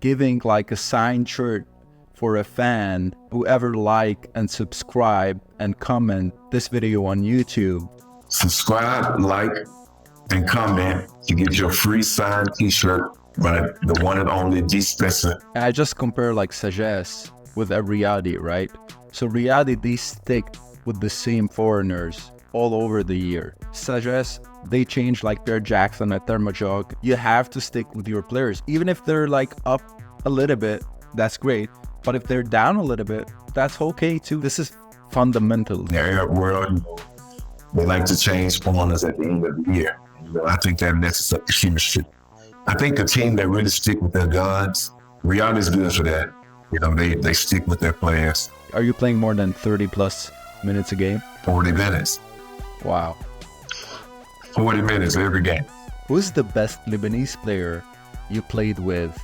giving like a signed shirt for a fan, whoever like and subscribe and comment this video on YouTube. Subscribe, like, and comment to get your free signed t-shirt by the one and only Spencer. And I just compare like Sagesse with a Riyadi, right? So Riyadi, they stick with the same foreigners all over the year. Sagesse, they change like Pierre Jackson at Thermojog. You have to stick with your players. Even if they're like up a little bit, that's great. But if they're down a little bit, that's okay too. This is fundamental. In the Arab world, they like to change foreigners at the end of the year. I think that messes up the chemistry. I think the team that really stick with their guns, Riyadi is good for that. They stick with their players. Are you playing more than 30 plus minutes a game? 40 minutes. Wow. 40 minutes every game. Who's the best Lebanese player you played with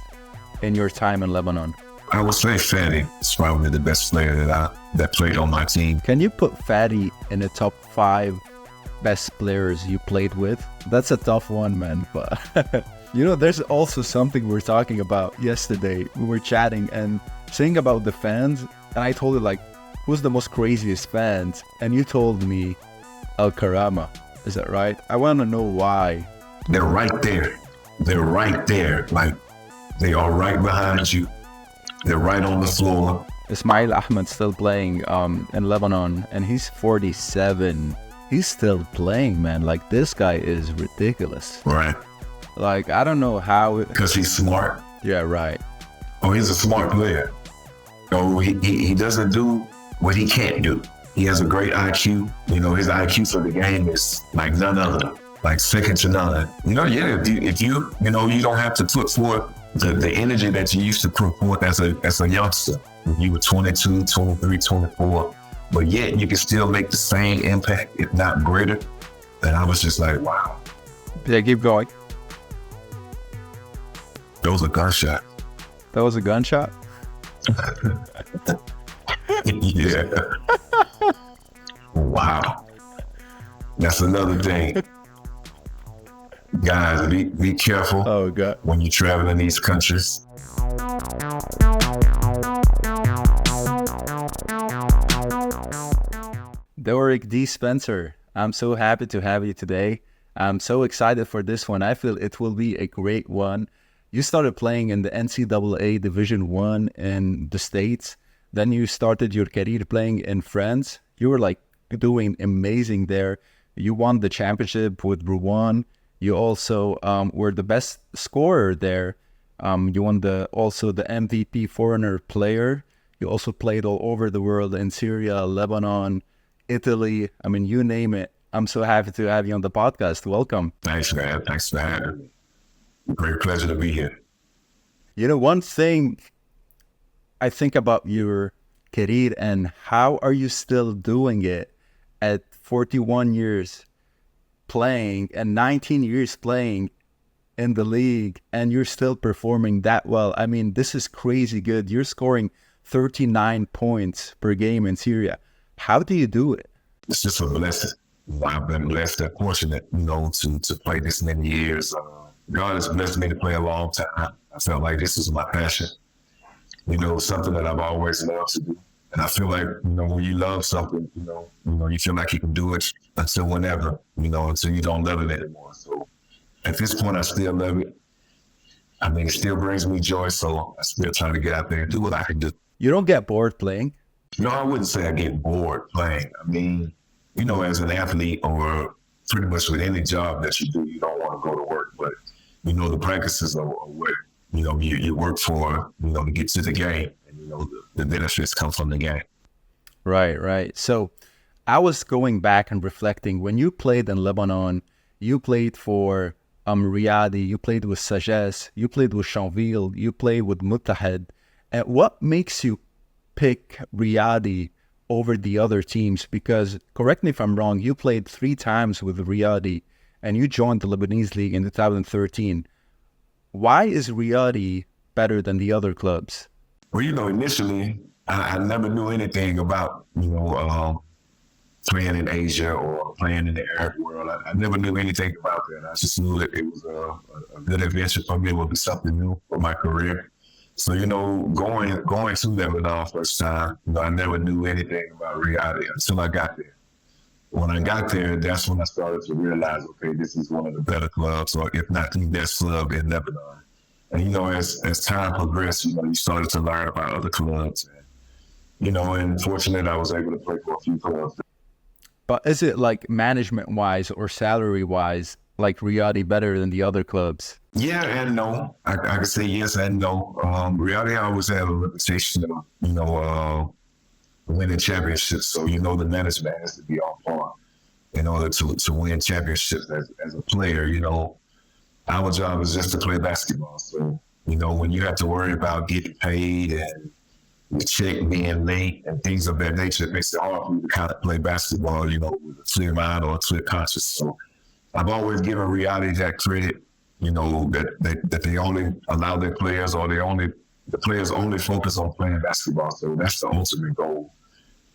in your time in Lebanon? I would say Fadi is probably the best player that played on my team. Can you put Fadi in the top 5 best players you played with? That's a tough one, man. But there's also something we were talking about yesterday. We were chatting and saying about the fans, and I told you like, who's the most craziest fans? And you told me Al Karama. Is that right? I want to know why. They're right there. They're right there. Like, they are right behind you. They're right on the floor. Ismael Ahmad still playing in Lebanon, and he's 47. He's still playing, man. Like, this guy is ridiculous. Right. Like, I don't know how. Because he's smart. Yeah, right. Oh, he's a smart player. Oh, he doesn't do what he can't do. He has a great IQ. His IQ for the game is like none other, like second to none. If you don't have to put forth the energy that you used to put forth as a youngster. When you were 22, 23, 24, but yet you can still make the same impact, if not greater. And I was just like, wow. Yeah, keep going. That was a gunshot. That was a gunshot? Yeah. Wow. That's another thing. Guys, be careful. Oh, God. When you travel in these countries. Dewarick Spencer, I'm so happy to have you today. I'm so excited for this one. I feel it will be a great one. You started playing in the NCAA Division 1 in the States. Then you started your career playing in France. You were like doing amazing there. You won the championship with Rouen. You also were the best scorer there. You won also the MVP foreigner player. You also played all over the world in Syria, Lebanon, Italy. I mean, you name it. I'm so happy to have you on the podcast. Welcome. Thanks, man. Thanks for having me. Great pleasure to be here. One thing I think about your career and how are you still doing it at 41 years playing and 19 years playing in the league, and you're still performing that well. I mean, this is crazy good. You're scoring 39 points per game in Syria. How do you do it? It's just a blessing. I've been blessed and fortunate, to play this many years. God has blessed me to play a long time. I felt like this is my passion. Something that I've always loved to do. And I feel like, when you love something, you feel like you can do it until whenever, until you don't love it anymore. So at this point, I still love it. I mean, it still brings me joy. So I still try to get out there and do what I can do. You don't get bored playing? No, I wouldn't say I get bored playing. I mean, as an athlete or pretty much with any job that you do, you don't want to go to work. But, the practices are what, you work for, to get to the game. And, the benefits come from the game. Right. So I was going back and reflecting. When you played in Lebanon, you played for Riyadi, you played with Sagesse, you played with champville, you played with Moutahed. And what makes you pick Riyadi over the other teams? Because, correct me if I'm wrong, you played 3 times with Riyadi and you joined the Lebanese league in 2013. Why is Riyadi better than the other clubs? Well, initially, I never knew anything about, playing in Asia or playing in the Arab world. I never knew anything about that. I just knew that it was a good adventure for me. It would be something new for my career. So, going to Lebanon first time, I never knew anything about Riyadi until I got there. When I got there, that's when I started to realize, okay, this is one of the better clubs, or if not the best club in Lebanon. And, as time progressed, you started to learn about other clubs. And fortunate I was able to play for a few clubs. But is it like management-wise or salary-wise, like Riyadi better than the other clubs? Yeah and no. I can say yes and no. Riyadi always had a reputation of, winning championships. So, the management has to be on par in order to win championships as a player. Our job is just to play basketball. So, when you have to worry about getting paid and the check being late and things of that nature, it makes it hard for you to kind of play basketball, with a clear mind or a clear conscience. So I've always given Riyadi that credit, that they only allow their players, or the players only focus on playing basketball. So that's the ultimate goal.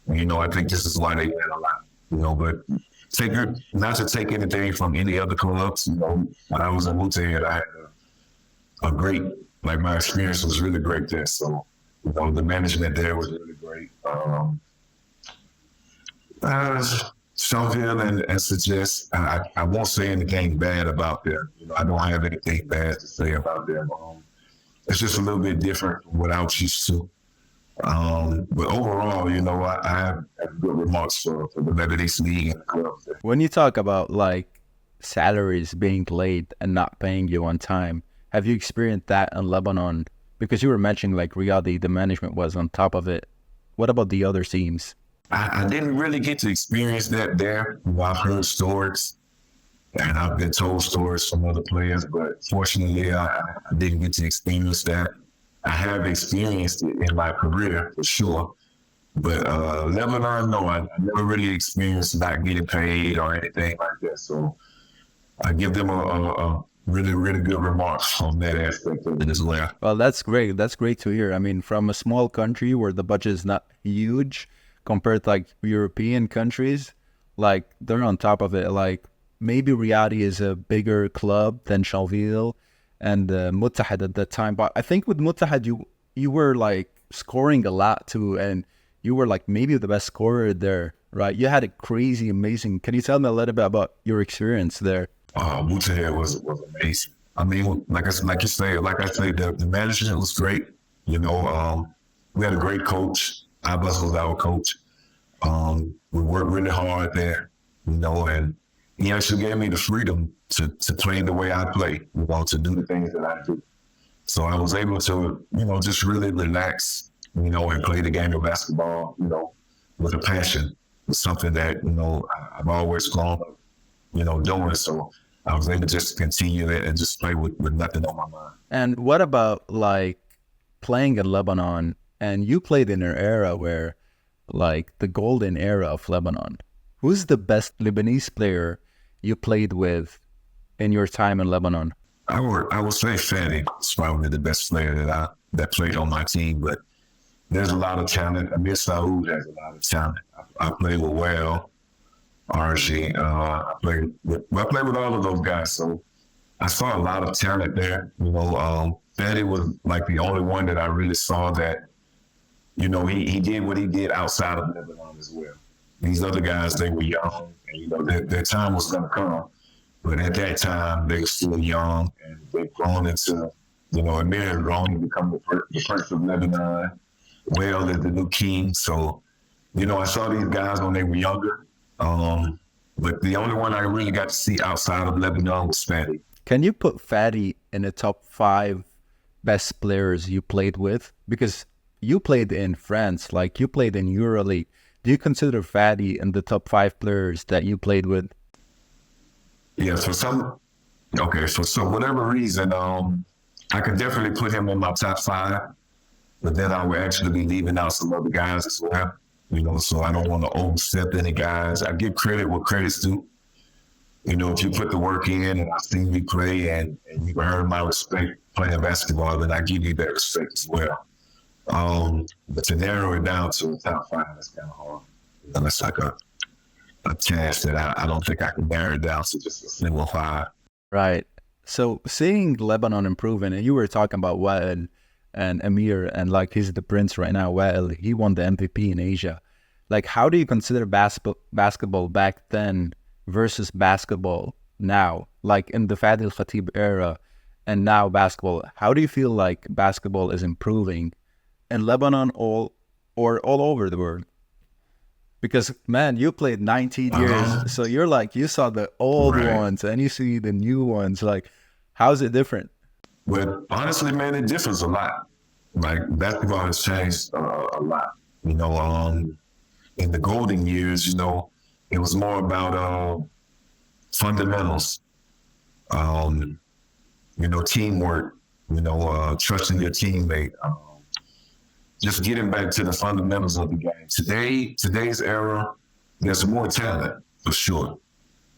And, I think this is why they win a lot, but not to take anything from any other clubs. When I was in Moutahed, I had a great, my experience was really great there. So, the management there was really great. Champville and Sagesse, I won't say anything bad about them. I don't have anything bad to say about them. It's just a little bit different from what I was used to. But overall, I have good remarks for the Lebanese league and the clubs there. When you talk about salaries being late and not paying you on time, have you experienced that in Lebanon? Because you were mentioning Riyadi, the management was on top of it. What about the other teams? I didn't really get to experience that there. I've heard stories and I've been told stories from other players, but fortunately I didn't get to experience that. I have experienced it in my career for sure, but Lebanon, no, I never really experienced not getting paid or anything like that. So I give them a really, really good remarks on that aspect of it as well. Well, that's great. That's great to hear. I mean, from a small country where the budget is not huge compared to European countries, they're on top of it. Maybe Riyadi is a bigger club than Champville and Moutahed at that time. But I think with Moutahed, you were scoring a lot too, and you were maybe the best scorer there, right? You had a crazy, amazing. Can you tell me a little bit about your experience there? Moutahed was amazing. I mean, like I say, the management was great. We had a great coach. Abbas was our coach. We worked really hard there, and he actually gave me the freedom to play the way I play, to do the things that I do. So I was able to, just really relax, and play the game of basketball, with a passion. It's something that, I've always grown up, doing. So I was able to just continue it and just play with nothing on my mind. And what about playing in Lebanon? And you played in an era where the golden era of Lebanon. Who's the best Lebanese player you played with in your time in Lebanon? I would say Fadi is probably the best player that played on my team, but there's a lot of talent. Amir Saoud has a lot of talent. I played with Well, RG. I played with all of those guys, so I saw a lot of talent there. Fadi was the only one that I really saw that, he did what he did outside of Lebanon as well. These other guys, they were young, and their time was going to come. But at that time, they were still young, and they've grown into, Amir has grown to become the prince of Lebanon. Well is the new king. So, I saw these guys when they were younger. But the only one I really got to see outside of Lebanon was Fadi. Can you put Fadi in the top 5 best players you played with? Because you played in France, you played in EuroLeague. Do you consider Fadi in the top 5 players that you played with? Yeah, for whatever reason, I could definitely put him in my top 5, but then I would actually be leaving out some other guys as well. So I don't want to overstep any guys. I give credit where credit's due. If you put the work in and I've seen you play and you earn my respect playing basketball, then I give you that respect as well. But to narrow it down to a top 5, that's kind of hard. That's a chance that I don't think I can narrow it down to just a single 5. Right. So seeing Lebanon improving, and you were talking about and Amir, and like he's the prince right now. Well, he won the MVP in Asia. Like, how do you consider basketball back then versus basketball now? Like in the Fadil Khatib era and now basketball, how do you feel like basketball is improving in Lebanon or all over the world? Because, man, you played 19 years, so you're like, you saw the old ones and you see the new ones. Like, how's it different? Well, honestly, man, it differs a lot. Like, basketball has changed a lot. You know, in the golden years, you know, it was more about fundamentals, you know, teamwork, you know, trusting your teammate, just getting back to the fundamentals of the game. Today's era, there's more talent for sure,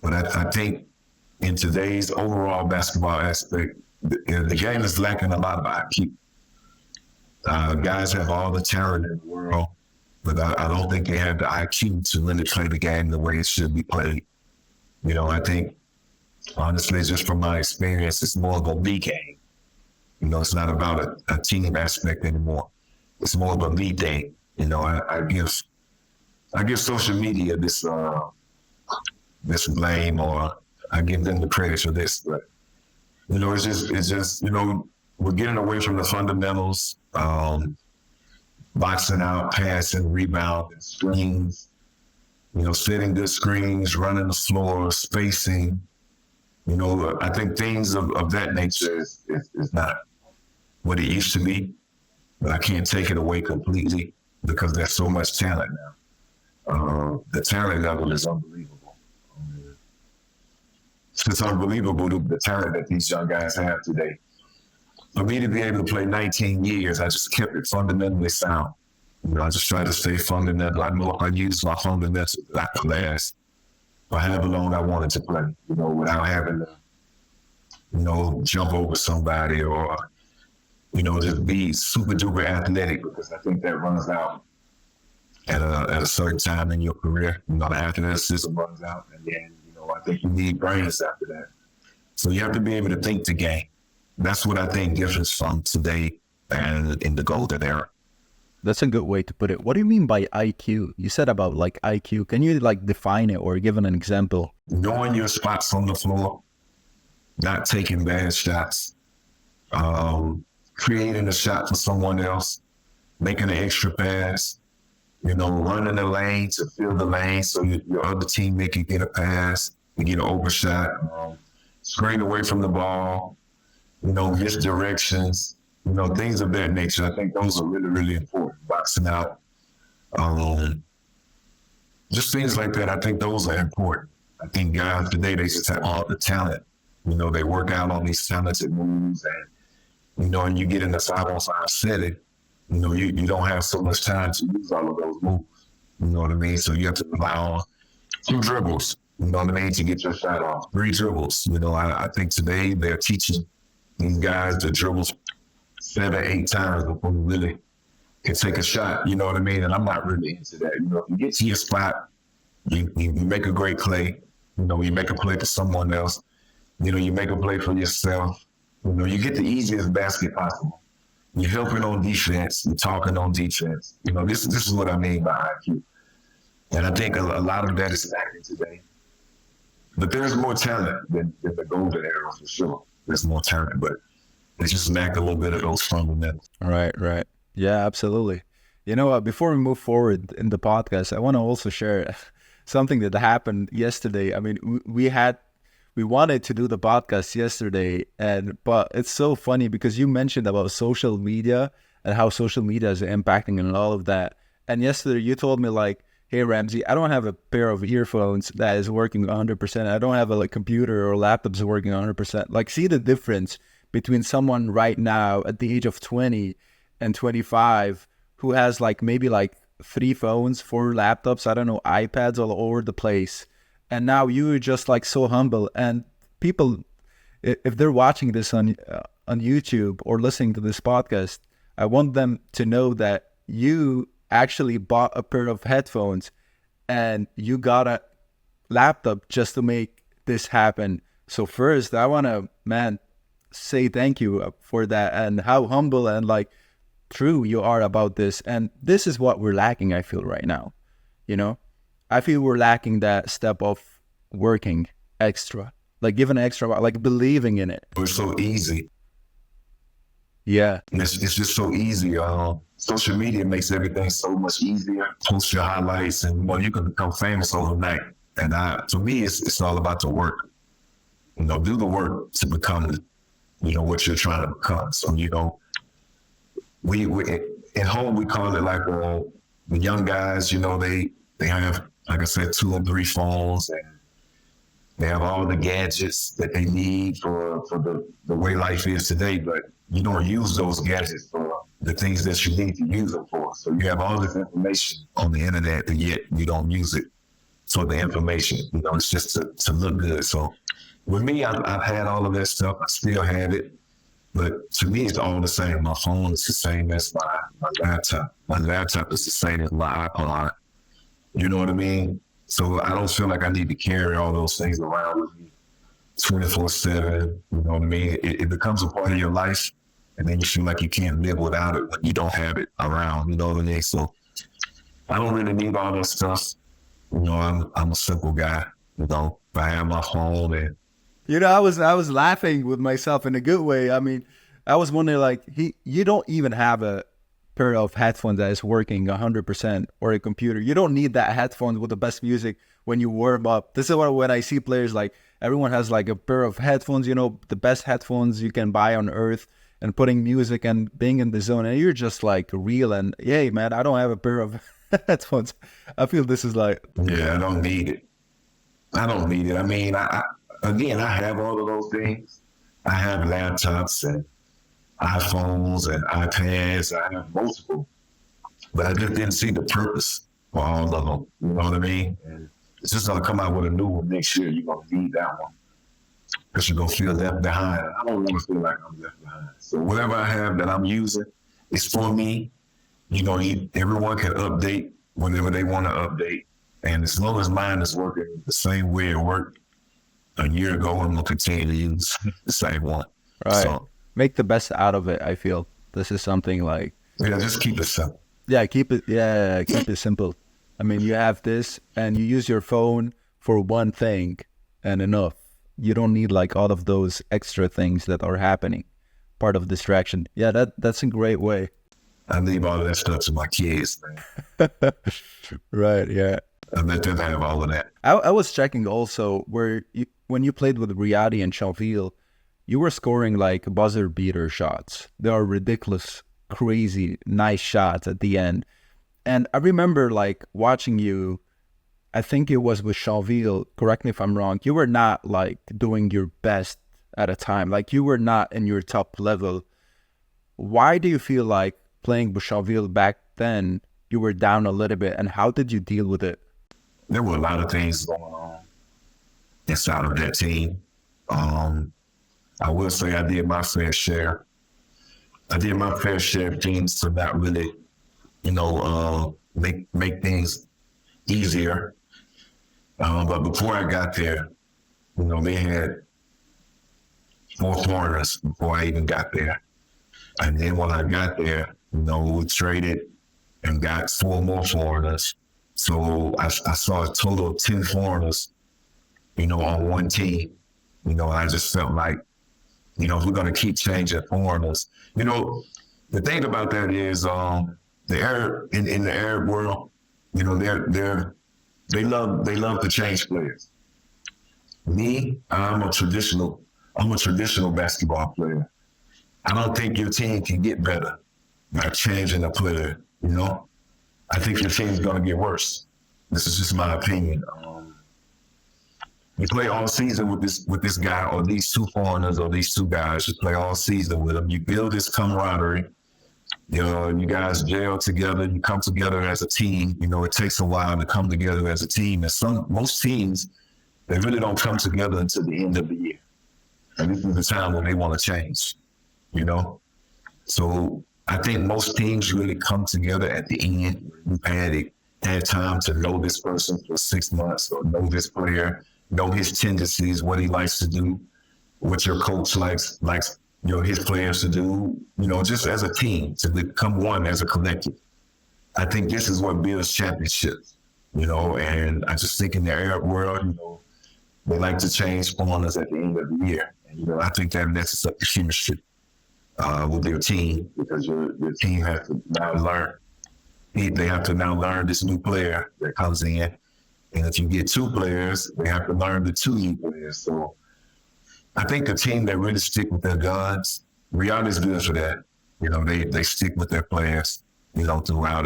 but I think in today's overall basketball aspect, the game is lacking a lot of IQ. Guys have all the talent in the world, but I don't think they have the IQ to really play the game the way it should be played. You know, I think, honestly, just from my experience, it's more of a league game. You know, it's not about a team aspect anymore. It's more of a league thing. You know, I give social media this blame, or I give them the credit for this. But you know, it's just you know, we're getting away from the fundamentals, boxing out, passing, rebounding, screens. You know, setting good screens, running the floor, spacing. You know, I think things of that nature is not what it used to be. But I can't take it away completely because there's so much talent now. The talent level is unbelievable. It's unbelievable the talent that these young guys have today. For me to be able to play 19 years, I just kept it fundamentally sound. You know, I just try to stay fundamental. I know I use my fundamentals that I could last for however long I wanted to play, you know, without having to, you know, jump over somebody or, you know, just be super duper athletic, because I think that runs out at a certain time in your career. You know, the athleticism runs out, and then, you know, I think you need brains after that. So you have to be able to think the game. That's what I think differs from today and in the golden era. That's a good way to put it. What do you mean by IQ? You said about like IQ. Can you like define it or give an example? Knowing your spots on the floor, not taking bad shots, creating a shot for someone else, making an extra pass, you know, running the lane to fill the lane so your other teammate can get a pass, you get an overshot, screen away from the ball, you know, misdirections, you know, things of that nature. I think those are really, really important. Boxing out, just things like that. I think those are important. I think guys today, they just have all the talent. You know, they work out on these talented moves, and, you know, and you get in the 5-on-5 setting, you know, you don't have so much time to use all of those moves. You know what I mean? So you have to rely on 2 dribbles, you know what I mean, to get your shot off. 3 dribbles. You know, I think today they're teaching these guys to dribble 7, 8 times before you really can take a shot. You know what I mean? And I'm not really into that. You know, if you get to your spot, you make a great play. You know, you make a play for someone else. You know, you make a play for yourself. You know, you get the easiest basket possible. You're helping on defense. You're talking on defense. You know, this is what I mean by IQ. And I think a lot of that is lacking today. But there's more talent than the golden era for sure. There's more talent, but they just lack a little bit of those fundamentals. Right. Yeah, absolutely. You know what? Before we move forward in the podcast, I want to also share something that happened yesterday. I mean, we wanted to do the podcast yesterday, but it's so funny because you mentioned about social media and how social media is impacting and all of that. And yesterday you told me like, hey, Ramzi, I don't have a pair of earphones that is working 100%. I don't have a computer or laptops working 100%. Like, see the difference between someone right now at the age of 20 and 25 who has like maybe like 3 phones, 4 laptops, I don't know, iPads all over the place. And now you're just like so humble. And people, if they're watching this on YouTube or listening to this podcast, I want them to know that you actually bought a pair of headphones and you got a laptop just to make this happen. So first, I want to, say thank you for that, and how humble and like true you are about this. And this is what we're lacking, I feel, right now. You know, I feel we're lacking that step of working extra, like giving extra, like believing in it. It's so easy. Yeah. It's just so easy. Social media makes everything so much easier. Post your highlights, and you can become famous overnight. And to me, it's all about the work. You know, do the work to become, what you're trying to become. So, we at home we call it like the young guys. They have, like I said, 2 or 3 phones, and they have all the gadgets that they need for the way life is today. But you don't use those gadgets for the things that you need to use them for. So you have all this information on the internet, and yet you don't use it for the information. It's just to look good. So with me, I've had all of that stuff. I still have it. But to me, it's all the same. My phone is the same as my laptop. My laptop is the same as my iPod. You know what I mean? So I don't feel like I need to carry all those things around with me 24/7. You know what I mean? It becomes a part of your life, and then you feel like you can't live without it when you don't have it around. You know what I mean? So I don't really need all that stuff. I'm a simple guy. If I have my phone and I was laughing with myself in a good way. I mean, I was wondering, like, you don't even have a pair of headphones that is working 100%, or a computer. You don't need that headphones with the best music when you warm up. This is when I see players, like, everyone has like a pair of headphones, the best headphones you can buy on earth, and putting music and being in the zone. And you're just like real. And hey, man, I don't have a pair of headphones. I feel this is like, yeah, I don't need it. I mean, I have all of those things. I have laptops and iPhones and iPads. I have multiple, but I just didn't see the purpose for all of them. You know what I mean? And it's just gonna come out with a new one next year. You're gonna need that one because you're gonna feel left behind. I don't want to feel like I'm left behind. So whatever I have that I'm using is for me. Everyone can update whenever they want to update, and as long as mine is working the same way it worked a year ago, I'm gonna continue to use the same one. Right. So, make the best out of it. I feel this is something like, just keep it simple. Keep it simple. I mean, you have this and you use your phone for one thing and enough. You don't need like all of those extra things that are happening, part of distraction. Yeah, that's a great way. I leave all of that stuff to my kids, man. Right, yeah. I let them have all of that. I was checking also when you played with Riyadi and champville, you were scoring like buzzer beater shots. They are ridiculous, crazy, nice shots at the end. And I remember like watching you, I think it was with champville, correct me if I'm wrong, you were not like doing your best at a time. Like you were not in your top level. Why do you feel like playing with champville back then, you were down a little bit, and how did you deal with it? There were a lot of things going on inside of that team. I will say I did my fair share. I did my fair share of things to not really, make things easier. But before I got there, they had 4 foreigners before I even got there. And then when I got there, we traded and got 4 more foreigners. So I saw a total of 10 foreigners, on one team. And I just felt like, if we're going to keep changing foreigners, the thing about that is the Arab in the Arab world, they love to change players. Me, I'm a traditional basketball player. I don't think your team can get better by changing a player. I think your team's going to get worse. This is just my opinion. You play all season with this guy or these 2 foreigners or these 2 guys. You play all season with them. You build this camaraderie. You guys gel together. You come together as a team. It takes a while to come together as a team. And most teams, they really don't come together until the end of the year. And this is the time when they want to change. So I think most teams really come together at the end. You've had time to know this person for 6 months, or know this player, know his tendencies, what he likes to do, what your coach likes his players to do, just as a team, to become one as a collective. I think this is what builds championships, and I just think in the Arab world, they like to change formulas at the end of the year. And, I think that messes up the chemistry with your team, because your team has to now learn. They have to now learn this new player that comes in. And if you get two players, they have to learn the two new players. So I think the team that really stick with their guns, Riyadi is good for that. They stick with their players, throughout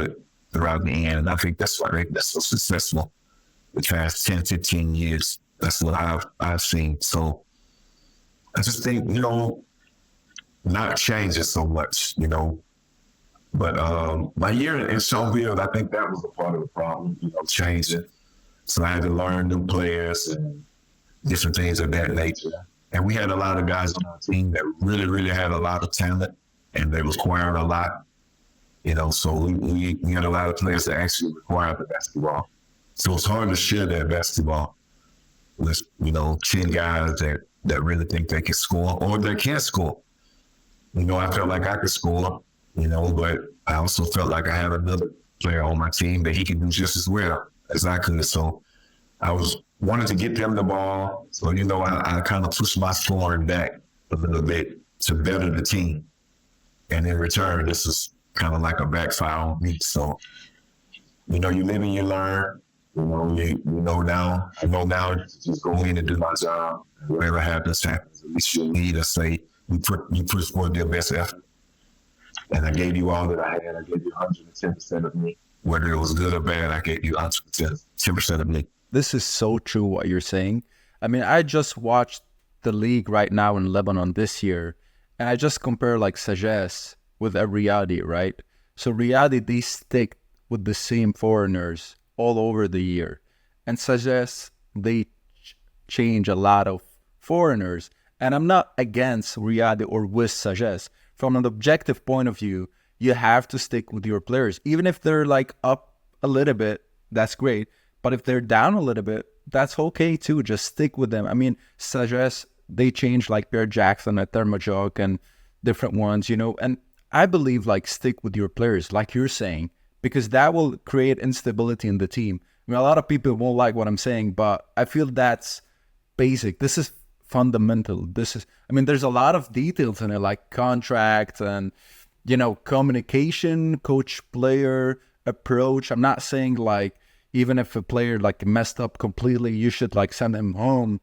the end. And I think that's why they're so successful the past 10, 15 years. That's what I've seen. So I just think, not changing so much, But my year in champville, I think that was a part of the problem, changing. So I had to learn new players and different things of that nature. And we had a lot of guys on our team that really, really had a lot of talent, and they required a lot. So we had a lot of players that actually required the basketball. So it's hard to share that basketball with, 10 guys that really think they can score or they can't score. I felt like I could score, but I also felt like I had another player on my team that he could do just as well as I could. So I wanted to get them the ball. So, I kind of pushed my scoring back a little bit to better the team. And in return, this is kind of like a backfire on me. So, you live and you learn. I know now to just go in and do my job. Whatever happens. At least you'll need to say, you put forth your best effort. And I gave you all that I had. I gave you 110% of me. Whether it was good or bad, I gave you 110% of me. This is so true what you're saying. I mean, I just watched the league right now in Lebanon this year, and I just compare like Sagesse with a Riyadi, right? So Riyadi, they stick with the same foreigners all over the year. And Sagesse, they change a lot of foreigners. And I'm not against Riyadi or with Sagesse. From an objective point of view, you have to stick with your players. Even if they're like up a little bit, that's great. But if they're down a little bit, that's okay too. Just stick with them. I mean, Sagesse, they changed like Pierre Jackson at Thermojok and different ones, and I believe like stick with your players, like you're saying, because that will create instability in the team. I mean, a lot of people won't like what I'm saying, but I feel that's basic. This is fundamental. There's a lot of details in it, like contract and, communication, coach, player, approach. I'm not saying like, even if a player like messed up completely, you should like send him home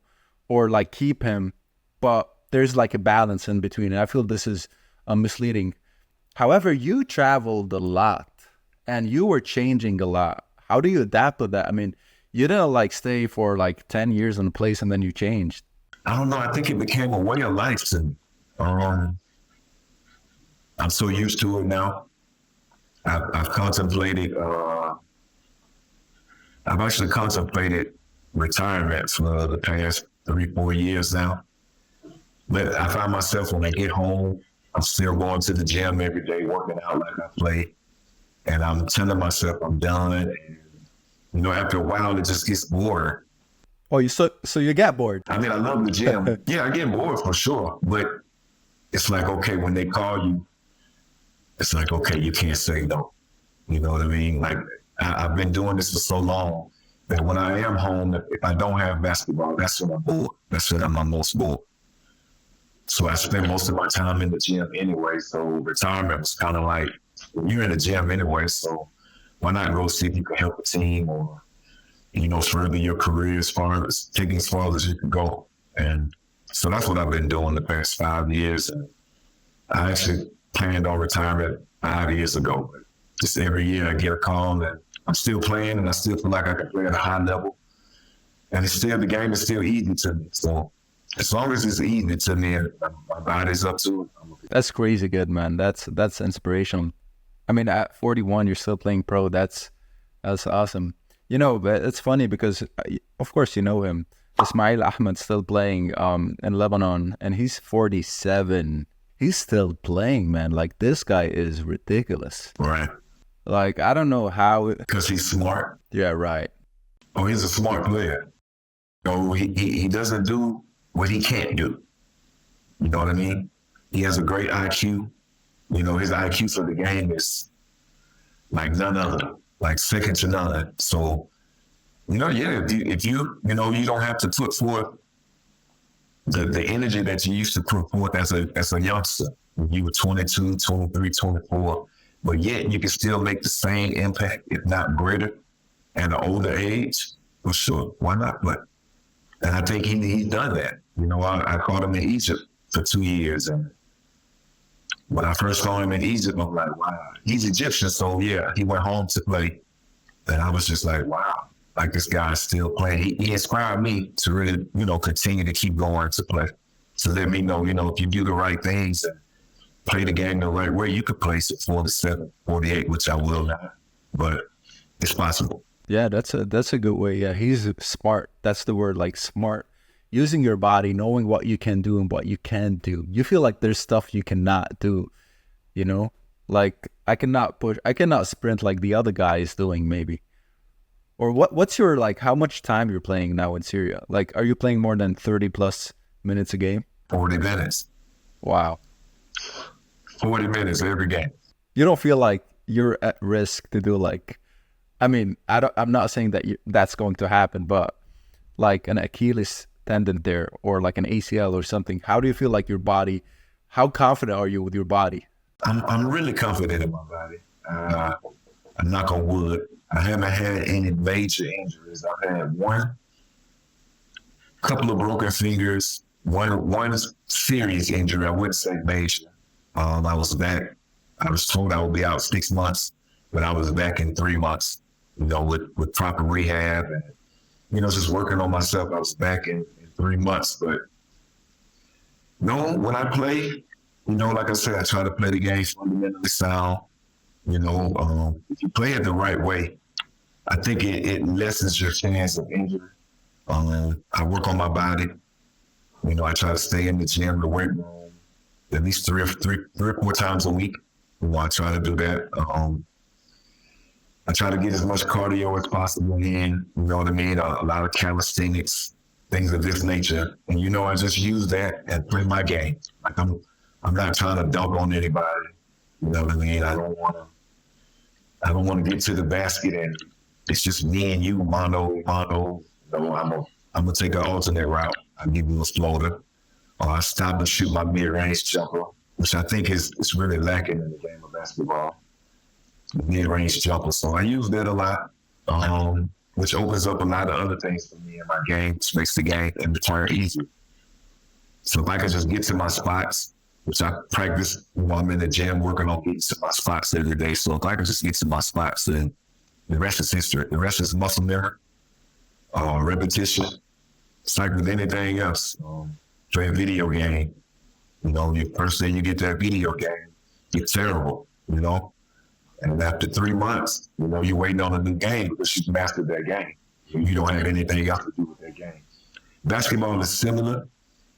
or like keep him. But there's like a balance in between. And I feel this is misleading. However, you traveled a lot and you were changing a lot. How do you adapt to that? I mean, you didn't like stay for like 10 years in a place and then you changed. I don't know. I think it became a way of life to me. I'm so used to it now. I've contemplated, I've actually contemplated retirement for the past 3-4 years now. But I find myself when I get home, I'm still going to the gym every day, working out like I play. And I'm telling myself I'm done. And, after a while, it just gets boring. Oh, so you get bored? I mean, I love the gym. Yeah, I get bored for sure. But it's like, okay, when they call you, it's like, okay, you can't say no. You know what I mean? Like, I've been doing this for so long that when I am home, if I don't have basketball, that's when I'm bored. That's when I'm most bored. So I spend most of my time in the gym anyway. So retirement was kind of like, you're in the gym anyway, so why not go see if you can help a team or, further your career as far as you can go. And so that's what I've been doing the past 5 years. And I actually planned on retirement 5 years ago. But just every year I get a call and I'm still playing and I still feel like I can play at a high level. And the game is still easy to me. So as long as it's easy to me and my body's up to it, I'm okay. That's crazy good, man. That's inspirational. I mean, at 41, you're still playing pro. That's awesome. But it's funny because, of course, you know him. Ismael Ahmad still playing in Lebanon, and he's 47. He's still playing, man. Like, this guy is ridiculous. Right. Like, I don't know how. Because he's smart. Yeah, right. Oh, he's a smart player. He doesn't do what he can't do. You know what I mean? He has a great IQ. You know, his IQ for the game is like none other, like second to none. So, you know, yeah, if you you know, you don't have to put forth the energy that you used to put forth as a youngster when you were 22, 23, 24, but yet you can still make the same impact, if not greater, at an older age. For sure, why not play? And I think he's done that. You know, I caught him in Egypt for 2 years, and when I first saw him in Egypt, I'm like, wow, he's Egyptian, so yeah, he went home to play, and I was just like, wow. Like, this guy's still playing. He inspired me to really, you know, continue to keep going to play. To let me know, you know, if you do the right things and play the game the right way, you could place it 47, 48, which I will not. But it's possible. Yeah, that's a good way. Yeah, he's smart. That's the word, like smart. Using your body, knowing what you can do and what you can do. You feel like there's stuff you cannot do, you know? Like, I cannot sprint like the other guy is doing, maybe. Or what's your, like, how much time you're playing now in Syria? Like, are you playing more than 30 plus minutes a game? 40 minutes. Wow. 40 minutes every game. You don't feel like you're at risk to do, like, I mean, I'm not saying that that's going to happen, but like an Achilles tendon there or like an ACL or something, how do you feel like your body, how confident are you with your body? I'm really confident in my body. I'm knock on wood. I haven't had any major injuries. I've had one, couple of broken fingers, one serious injury. I wouldn't say major. I was back. I was told I would be out 6 months, but I was back in 3 months, you know, with proper rehab and, you know, just working on myself. I was back in 3 months. But no, when I play, you know, like I said, I try to play the game fundamentally sound. You know, if you play it the right way, I think it lessens your chance of injury. I work on my body. You know, I try to stay in the gym, the weight room, at least three or four times a week. You know, I try to do that. I try to get as much cardio as possible in, you know what I mean? A lot of calisthenics, things of this nature. And, you know, I just use that and play my game. Like, I'm not trying to dunk on anybody. You know what I mean? I don't want to get to the basket and it's just me and you, mono. No, I'm gonna take an alternate route. I'll give you a floater, or I stop and shoot my mid-range jumper, which I think is really lacking in the game of basketball. Mid-range jumper, so I use that a lot, which opens up a lot of other things for me in my game, which makes the game in return easier. So if I can just get to my spots, which I practice while I'm in the gym working on getting to my spots every day. So if I can just get to my spots, then the rest is history. The rest is muscle memory, repetition. It's like with anything else. Play a video game. You know, the first day you get that video game, you're terrible, you know? And after 3 months, you know, you're waiting on a new game because you've mastered that game. You don't have anything else to do with that game. Basketball is similar,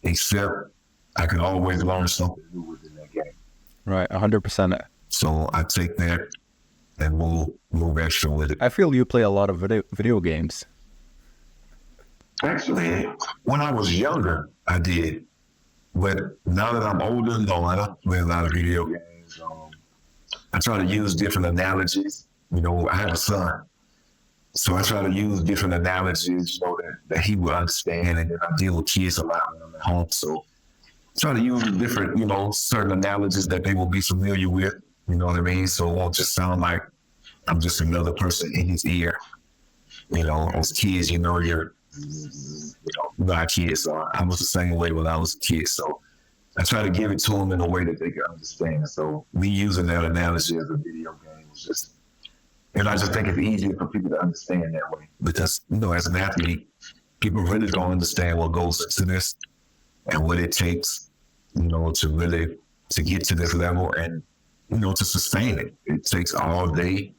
except I can always learn something new within that game. Right, 100%. So I take that and move extra with it. I feel you play a lot of video games. Actually, when I was younger, I did. But now that I'm older, no, I don't play a lot of video games. I try to use different analogies. You know, I have a son. So I try to use different analogies, you know, that he will understand. And then I deal with kids a lot when I'm at home. So try to use different, you know, certain analogies that they will be familiar with, you know what I mean? So it won't just sound like I'm just another person in his ear. You know, as kids, you know, you're not kids. So I was the same way when I was a kid. So I try to give it to them in a way that they can understand. So me using that analogy as a video game was just, and I just think it's easier for people to understand that way. Because, you know, as an athlete, people really don't understand what goes into this and what it takes, you know, to get to this level and, you know, to sustain it. It takes all day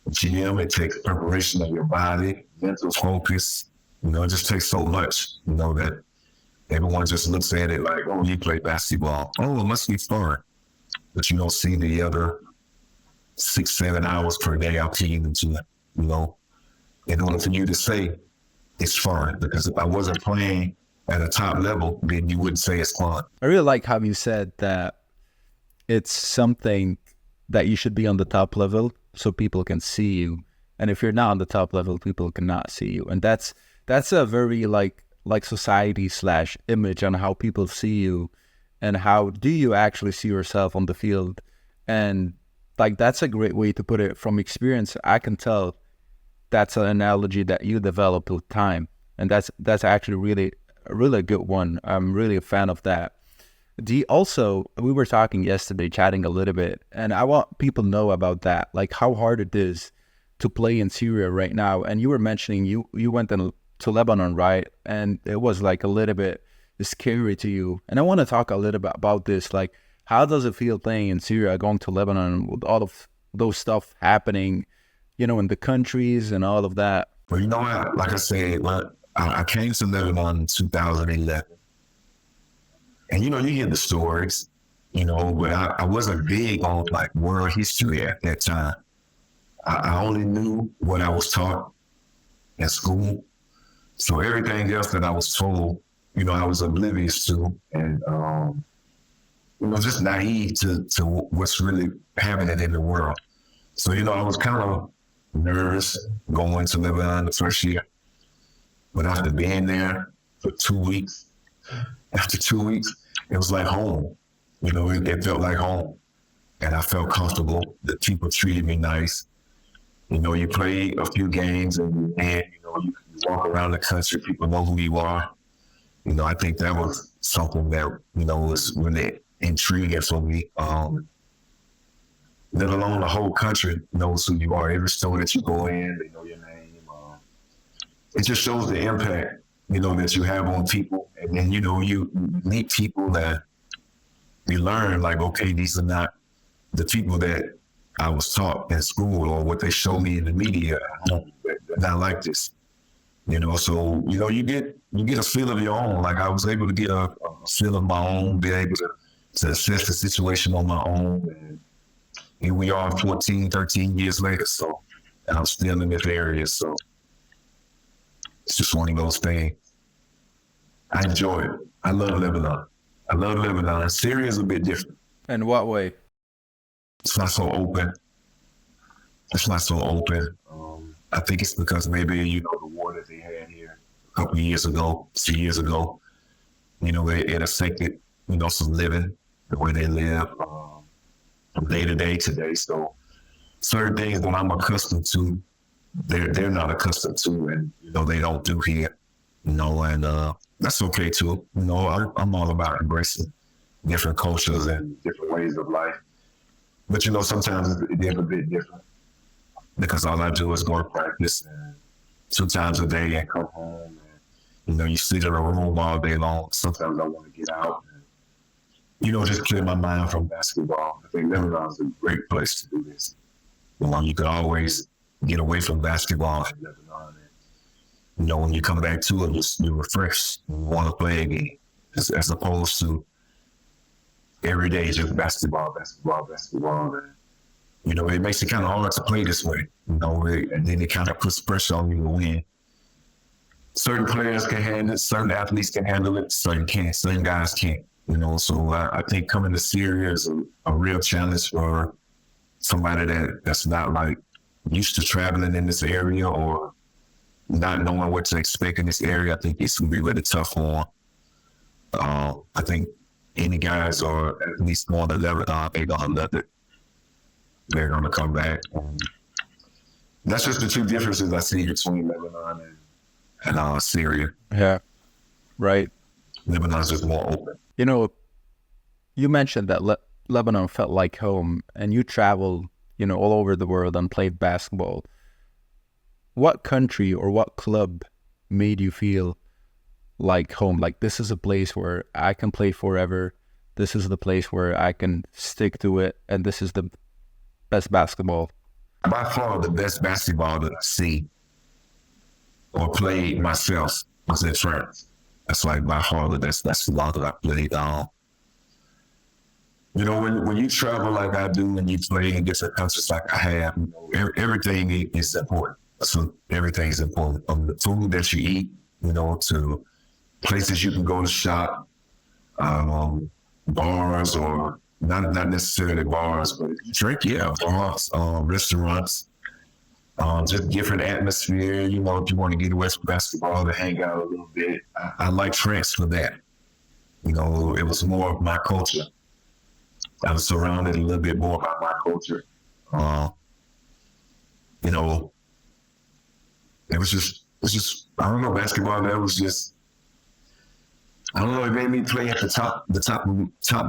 gym, it takes preparation of your body, mental focus, you know, it just takes so much, you know, that everyone just looks at it like, oh, you play basketball. Oh, it must be fun. But you don't see the other 6-7 hours per day out here in the gym, you know, in order for you to say it's fun. Because if I wasn't playing, at a top level, then you wouldn't say it's fun. I really like how you said that it's something that you should be on the top level so people can see you. And if you're not on the top level, people cannot see you. And that's a very like society / image on how people see you and how do you actually see yourself on the field. And like, that's a great way to put it. From experience, I can tell that's an analogy that you developed with time. And that's actually really a really good one. I'm really a fan of that. Also, we were talking yesterday, chatting a little bit, and I want people to know about that, like how hard it is to play in Syria right now. And you were mentioning you went to Lebanon, right? And it was like a little bit scary to you. And I want to talk a little bit about this. Like, how does it feel playing in Syria, going to Lebanon with all of those stuff happening, in the countries and all of that? Well, like I said, I came to Lebanon in 2011. And, you hear the stories, but I wasn't big on like world history at that time. I only knew what I was taught in school. So everything else that I was told, I was oblivious to, and, just naive to what's really happening in the world. So, I was kind of nervous going to Lebanon the first year. But after being there for 2 weeks, it was like home. It felt like home. And I felt comfortable. The people treated me nice. You play a few games and you walk around the country, people know who you are. I think that was something that, was really intriguing for me. Let alone the whole country knows who you are. Every store that you go in, they know your name. It just shows the impact, that you have on people. And then, you meet people that you learn, like, okay, these are not the people that I was taught in school or what they show me in the media. They're not like this. So, you get a feel of your own. Like, I was able to get a feel of my own, be able to assess the situation on my own. And here we are 14, 13 years later. So I'm still in this area. So it's just one of those things. I enjoy it. I love Lebanon. Syria is a bit different. In what way? It's not so open. I think it's because maybe, the war that they had here a couple of years ago, 2 years ago, it affected, some living, the way they live from day to day today. So certain things that I'm accustomed to, they're not accustomed to, and, they don't do here, and that's okay too. I'm all about embracing different cultures and different ways of life. But, sometimes it is a bit different because all I do is go to practice 2 times a day and come home. And, you sit in a room all day long. Sometimes I want to get out and, just clear my mind from basketball. I think Lebanon is a great place to do this. You could always get away from basketball in Lebanon. And, when you come back to it, you're refreshed. You want to play again as opposed to every day just basketball. And, it makes it kind of hard to play this way, and then it kind of puts pressure on you to win. Certain players can handle it, certain athletes can handle it, certain guys can't, So I think coming to Syria is a real challenge for somebody that's not like used to traveling in this area or not knowing what to expect in this area. I think it's going to be really tough for them. I think any guys are at least going to Lebanon, they're going to love it. They're going to come back. That's just the 2 differences I see between Lebanon and Syria. Yeah, right. Lebanon's just more open. You mentioned that Lebanon felt like home, and you traveled, all over the world and played basketball. What country or what club made you feel like home? Like, this is a place where I can play forever. This is the place where I can stick to it, and this is the best basketball. By far, the best basketball that I see or played myself was in France. That's like by far the best basketball that I played. When you travel like I do and you play in different countries like I have, everything is important. So everything is important. From the food that you eat, to places you can go to shop, bars or not necessarily bars, but drink, yeah, bars, restaurants, just different atmosphere. You know, if you want to get away from basketball to hang out a little bit, I like France for that. You know, it was more of my culture. I was surrounded a little bit more by my culture. You know, it was just, I don't know, basketball, that was just, I don't know, it made me play at the top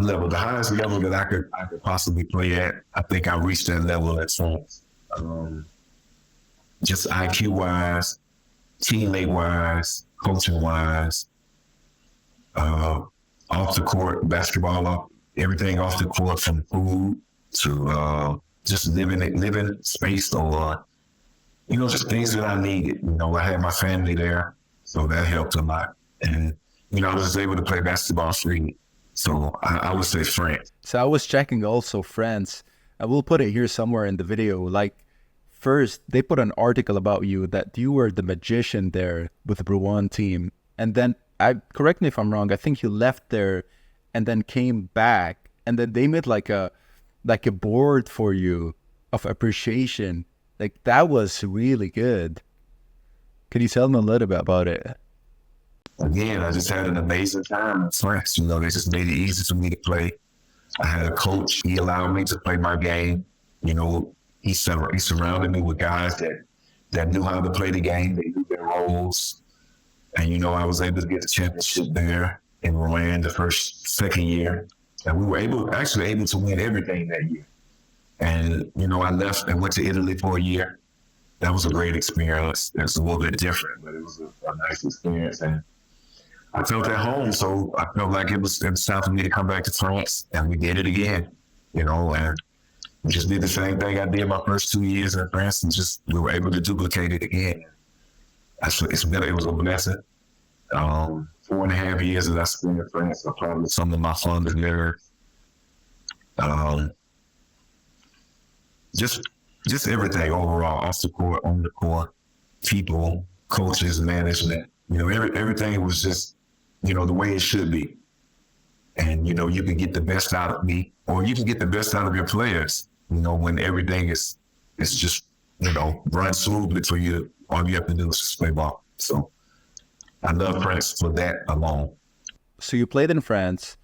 level, the highest level that I could possibly play at. I think I reached that level at France. Just IQ-wise, teammate-wise, coaching-wise, off the court, basketball, everything off the court, from food to just living space, or you know, just things that I needed. You know, I had my family there, so that helped a lot. And you know, I was able to play basketball freely. So I would say France. So I was checking also France. I will put it here somewhere in the video. Like, first, they put an article about you that you were the magician there with the Rouen team. And then, correct me if I'm wrong, I think you left there and then came back. And then they made like a board for you of appreciation. Like, that was really good. Can you tell me a little bit about it? Again, I just had an amazing time in France. You know, they just made it easy for me to play. I had a coach. He allowed me to play my game. You know, he surrounded me with guys that knew how to play the game. They knew their roles. And, you know, I was able to get the championship there in Rouen the second year. And we were actually able to win everything that year. And, you know, I left and went to Italy for a year. That was a great experience. It's a little bit different, but it was a nice experience. And I felt at home, so I felt like it was time for me to come back to France, and we did it again, you know, and we just did the same thing I did my first 2 years in France, and we were able to duplicate it again. It was a blessing. 4.5 years that I spent in France are probably some of my fondest memories. Just everything overall, off the court, on the court, people, coaches, management, you know, everything was just, you know, the way it should be. And, you know, you can get the best out of me, or you can get the best out of your players, you know, when everything is just, you know, run smoothly for you. All you have to do is just play ball. So I love France for that alone. So you played in France,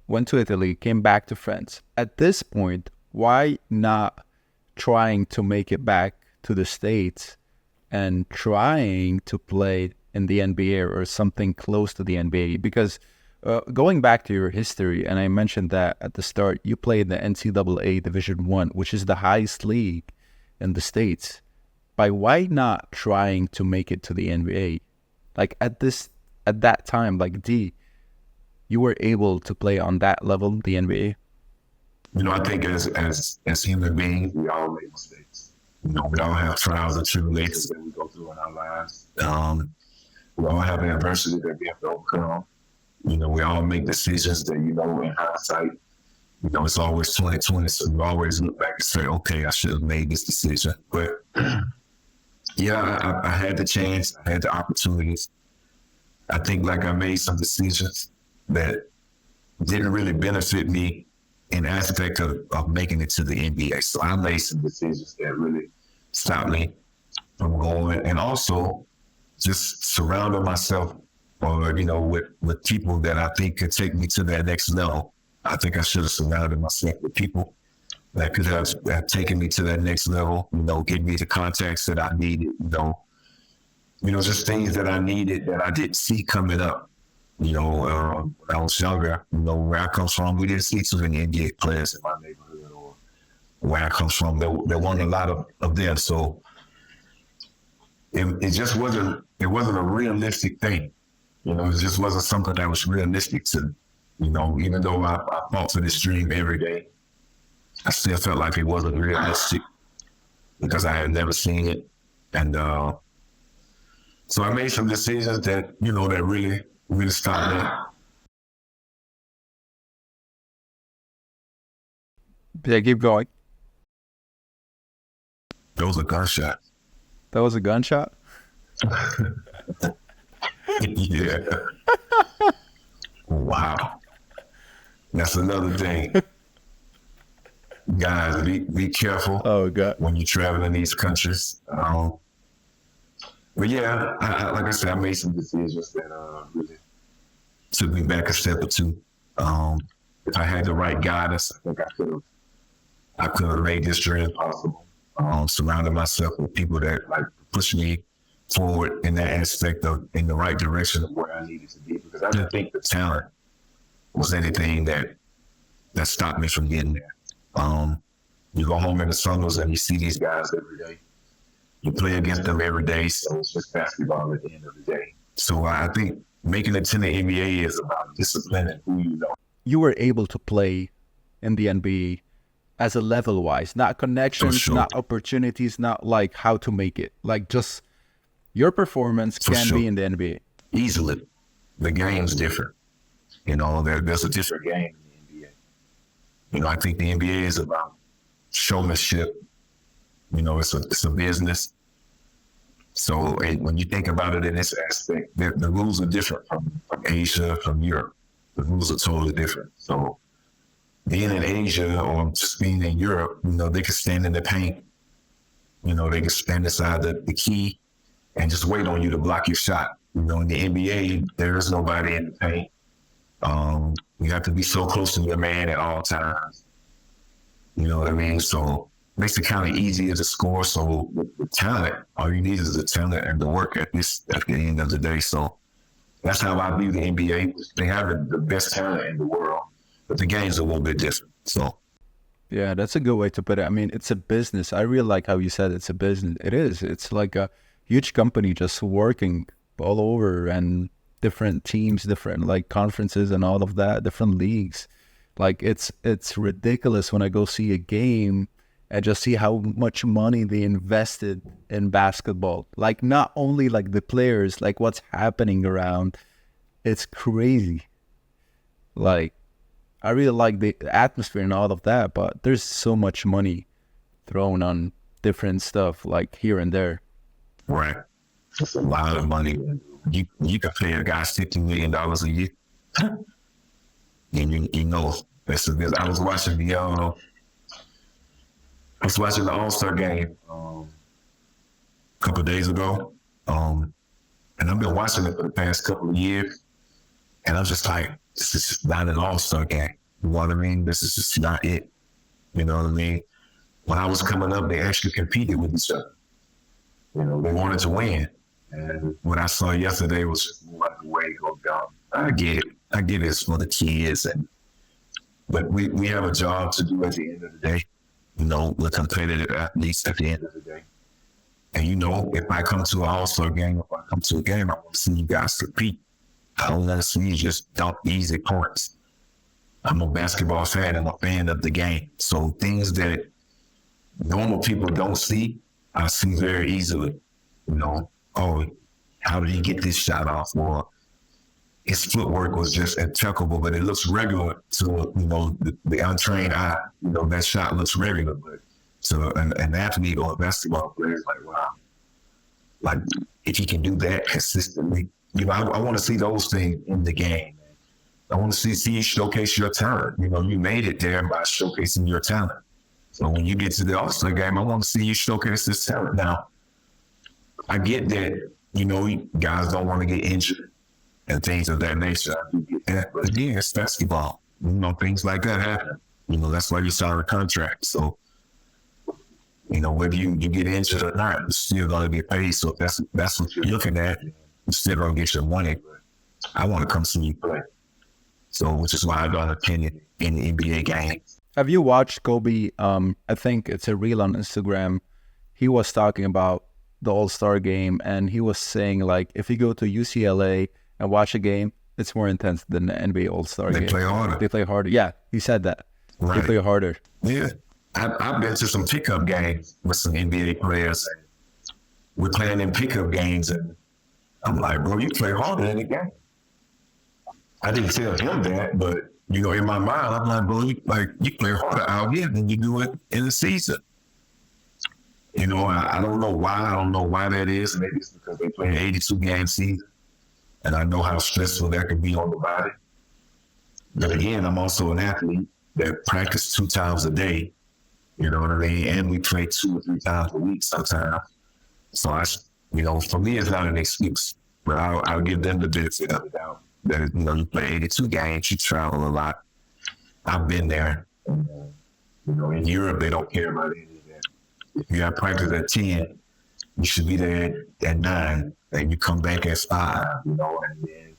went to Italy, came back to France. At this point, why not trying to make it back to the States and trying to play in the NBA or something close to the NBA? Because going back to your history, and I mentioned that at the start, you played in the NCAA Division I, which is the highest league in the States. By why not trying to make it to the NBA? Like at that time, like you were able to play on that level, the NBA? You know, I think as human beings, we all make mistakes. You know, we all have trials and tribulations that we go through in our lives. We all have adversity that we have to overcome. You know, we all make decisions that, you know, in hindsight, you know, it's always 2020, so we always look back and say, okay, I should have made this decision. But yeah, I had the chance, I had the opportunities. I think like I made some decisions that didn't really benefit me in aspect of making it to the NBA. So I made some decisions that really stopped me from going, and also just surrounding myself, or you know, with people that I think could take me to that next level. I think I should have surrounded myself with people that could have taken me to that next level. You know, give me the contacts that I needed. You know, just things that I needed that I didn't see coming up. You know, when I was younger, you know, where I come from, we didn't see too many NBA players in my neighborhood, or where I come from, there weren't a lot of them. So it just wasn't a realistic thing. You know, it just wasn't something that was realistic to me. You know, even though I fought for this dream every day, I still felt like it wasn't realistic because I had never seen it. And so I made some decisions that, you know, that really stopped me. Yeah, keep going. That was a gunshot. That was a gunshot? Yeah. Wow. That's another thing. Guys, be careful when you travel in these countries. But yeah, like I said, I made some decisions that really took me back a step or two. If I had the right guidance, I think I could have made this dream possible. Surrounded myself with people that like push me forward in that aspect of in the right direction of where I needed to be, because I didn't think the talent was anything that stopped me from getting there. You go home in the summers and you see these guys every day. You play against them every day, so it's just basketball at the end of the day. So I think making it to the NBA is about discipline and who you know. You were able to play in the NBA as a level-wise, not connections, not opportunities, not like how to make it. Like just your performance can be in the NBA. Easily. The game's different. You know, there's a different game in the NBA. You know, I think the NBA is about showmanship. You know, it's a business. So when you think about it in this aspect, the rules are different from Asia, from Europe. The rules are totally different. So being in Asia or just being in Europe, you know, they can stand in the paint. You know, they can stand inside the key and just wait on you to block your shot. You know, in the NBA, there is nobody in the paint. You have to be so close to your man at all times. You know what I mean? So it makes it kind of easier to score. So with talent, all you need is the talent and the work at the end of the day. So that's how I view the NBA. They have the best talent in the world, but the game's a little bit different. So yeah, that's a good way to put it. I mean, it's a business. I really like how you said it's a business. It is. It's like a huge company just working all over and different teams, different like conferences and all of that, different leagues. Like it's ridiculous when I go see a game and just see how much money they invested in basketball. Like not only like the players, like what's happening around. It's crazy. Like I really like the atmosphere and all of that, but there's so much money thrown on different stuff like here and there. Right. It's a lot of money. You can pay a guy $50 million a year. And you know, I was watching the All-Star game a couple of days ago. And I've been watching it for the past couple of years. And I'm just like, this is just not an All-Star game. You know what I mean? This is just not it. You know what I mean? When I was coming up, they actually competed with each other. You know, they wanted to win. And what I saw yesterday was just more like the way it goes down. I get it. I get it's for the kids. But we have a job to do at the end of the day. You know, we're competitive athletes at the end of the day. And, you know, if I come to an All-Star game, if I come to a game, I want to see you guys compete. I don't want to see you just dump easy points. I'm a basketball fan. I'm a fan of the game. So things that normal people don't see, I see very easily. You know, oh, how did he get this shot off? Or his footwork was just impeccable, but it looks regular to, you know, the untrained eye. You know, that shot looks regular, but to an athlete or a basketball player is like, wow. Like, if he can do that consistently, you know, I want to see those things in the game. I want to see you showcase your talent. You know, you made it there by showcasing your talent. So when you get to the All-Star game, I want to see you showcase this talent. Now, I get that, you know, guys don't want to get injured and things of that nature. I do get that. But again, it's basketball. You know, things like that happen. You know, that's why you sign a contract. So, you know, whether you get injured or not, you're still going to get paid. So if that's what you're looking at, you're still going to get your money. But I want to come see you play. So, which is why I got an opinion in the NBA game. Have you watched Kobe? I think it's a reel on Instagram. He was talking about the All-Star game, and he was saying, like, if you go to UCLA and watch a game, it's more intense than the NBA All-Star game. They play harder. They play harder. Yeah, he said that. Right. They play harder. Yeah. I've been to some pickup games with some NBA players. And we're playing in pickup games, and I'm like, bro, you play harder in the game. I didn't tell him that, but, you know, in my mind, I'm like, bro, you play harder out here than you do it in the season. You know, I don't know why. I don't know why that is. Maybe it's because they play an 82-game season. And I know how stressful that can be on the body. But again, I'm also an athlete that practice 2 times a day. You know what I mean? And we play 2 or 3 times a week sometimes. So for me, it's not an excuse, but I'll give them the benefit of the doubt. That, you play 82 games, you travel a lot. I've been there. In Europe, they don't care about any of that. If you have practice at 10, you should be there at 9, and you come back at 5, and then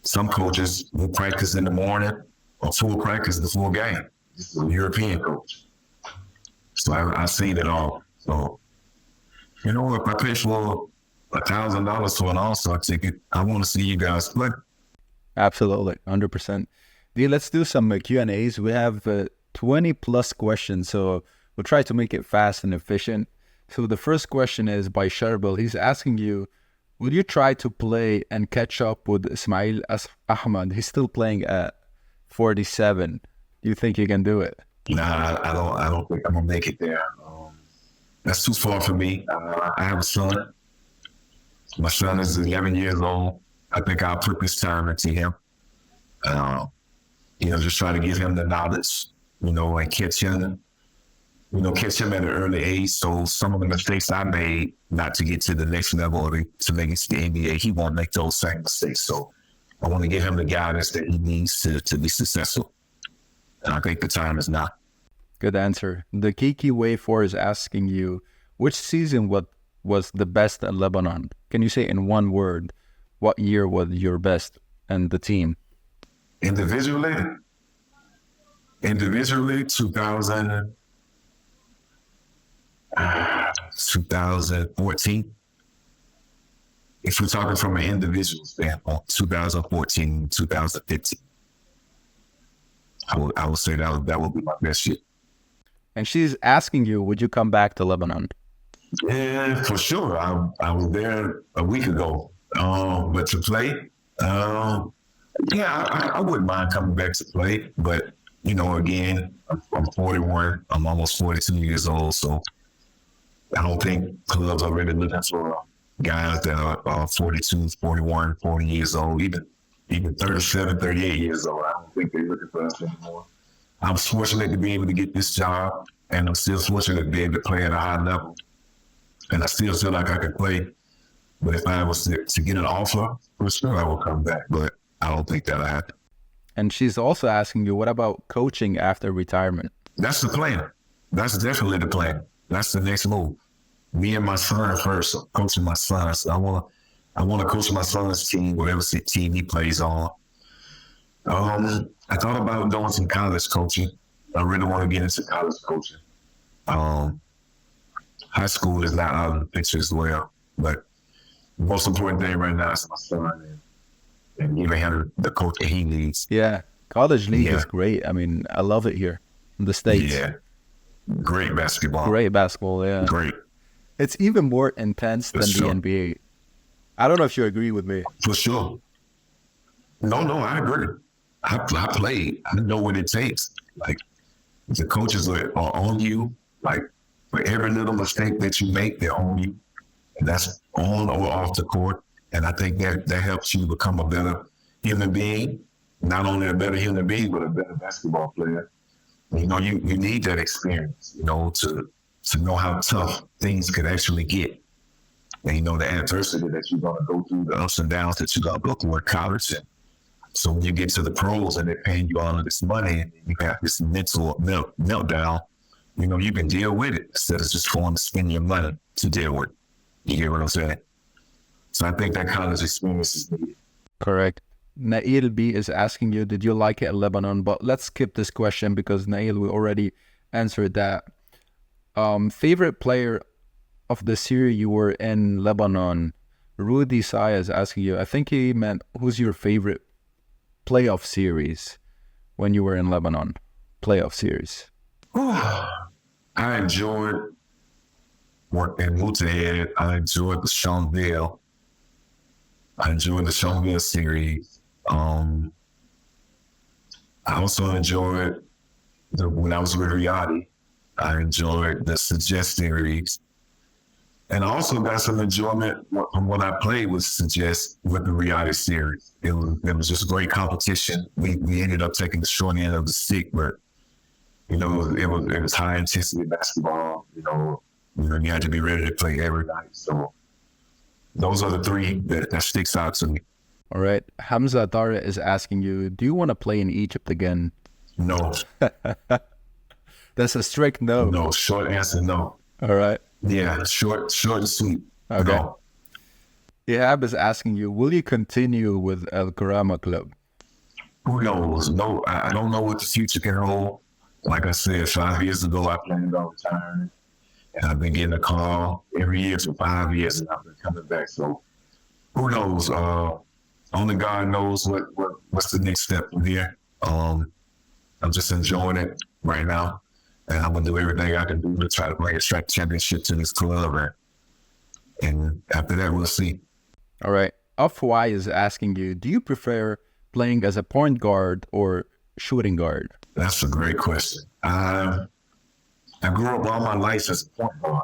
some coaches will practice in the morning or full practice the full game. This is a European coach. So I've seen it all. So, if I pay for $1,000 for an all-star ticket, I want to see you guys play. Absolutely, 100%. D, let's do some Q&As. We have 20 plus questions, so we'll try to make it fast and efficient. So the first question is by Sharbil. He's asking you, would you try to play and catch up with Ismael Ahmad? He's still playing at 47. Do you think you can do it? Nah, I don't think I'm gonna make it there. That's too far for me. I have a son. My son is 11 years old. I think I'll put this time into him. Just try to give him the knowledge, and catch him at an early age. So some of the mistakes I made not to get to the next level or to make it to the NBA, he won't make those same mistakes. So I want to give him the guidance that he needs to be successful. And I think the time is now. Good answer. The Kiki Way 4 is asking you, which season was the best in Lebanon? Can you say in one word, what year was your best and the team? Individually, 2014. If we're talking from an individual standpoint, 2014, 2015. I would say that would be my best year. And she's asking you, would you come back to Lebanon? Yeah, for sure. I was there a week ago. But to play, I wouldn't mind coming back to play. But, again, I'm 41. I'm almost 42 years old. So I don't think clubs are really looking for guys that are 42, 41, 40 years old, even 37, 38 years old. I don't think they're looking for us anymore. I'm fortunate to be able to get this job, and I'm still fortunate to be able to play at a high level. And I still feel like I can play. But if I was to get an offer, for sure I will come back. But I don't think that'll happen. And she's also asking you, what about coaching after retirement? That's the plan. That's definitely the plan. That's the next move. Me and my son first, coaching my son. So I want to coach my son's team, whatever team he plays on. I thought about doing some college coaching. I really want to get into college coaching. High school is not out of the picture as well, but the most important thing right now is my son and giving him the coach that he needs. Yeah, college league is great. I mean, I love it here in the States. Yeah, great basketball. Great basketball, yeah. Great. It's even more intense than the NBA. I don't know if you agree with me. For sure. No, I agree. I played. I know what it takes. Like, the coaches are on you. Like, for every little mistake that you make, they're on you. And that's on or off the court. And I think that helps you become a better human being. Not only a better human being, but a better basketball player. You need that experience, to know how tough things could actually get. And, the adversity that you're going to go through, the ups and downs that you're going to go through at college. And so when you get to the pros and they're paying you all of this money and you have this mental meltdown, you can deal with it instead of just going to spend your money to deal with it. You get what I'm saying? So I think that college experience is needed. Correct. Nail B is asking you, did you like it in Lebanon? But let's skip this question because Nail, we already answered that. Favorite player of the series you were in Lebanon? Rudy Saya is asking you, I think he meant, who's your favorite playoff series when you were in Lebanon? Playoff series. I enjoyed working in Moutahed. I enjoyed the champville. I enjoyed the champville series. I also enjoyed when I was with Riyadi, I enjoyed the Sagesse series. And I also got some enjoyment from what I played with Sagesse with the Riyadi series. It was just great competition. We ended up taking the short end of the stick, but it was high intensity basketball. You had to be ready to play every night. So those are the three that sticks out to me. All right. Hamza Tara is asking you, do you want to play in Egypt again? No. That's a strict no. No, short answer, no. All right. Yeah, short and sweet. Okay. No. Ihab is asking you, will you continue with Al Karama Club? Who knows? No, I don't know what the future can hold. Like I said, 5 years ago, I planned on retiring. And I've been getting a call every year for 5 years, and I've been coming back. So who knows? Only God knows what's the next step from here. I'm just enjoying it right now. And I'm going to do everything I can do to try to bring a track championship to this club. And after that, we'll see. All right. Off-Y is asking you, do you prefer playing as a point guard or shooting guard? That's a great question. I grew up all my life as a point guard.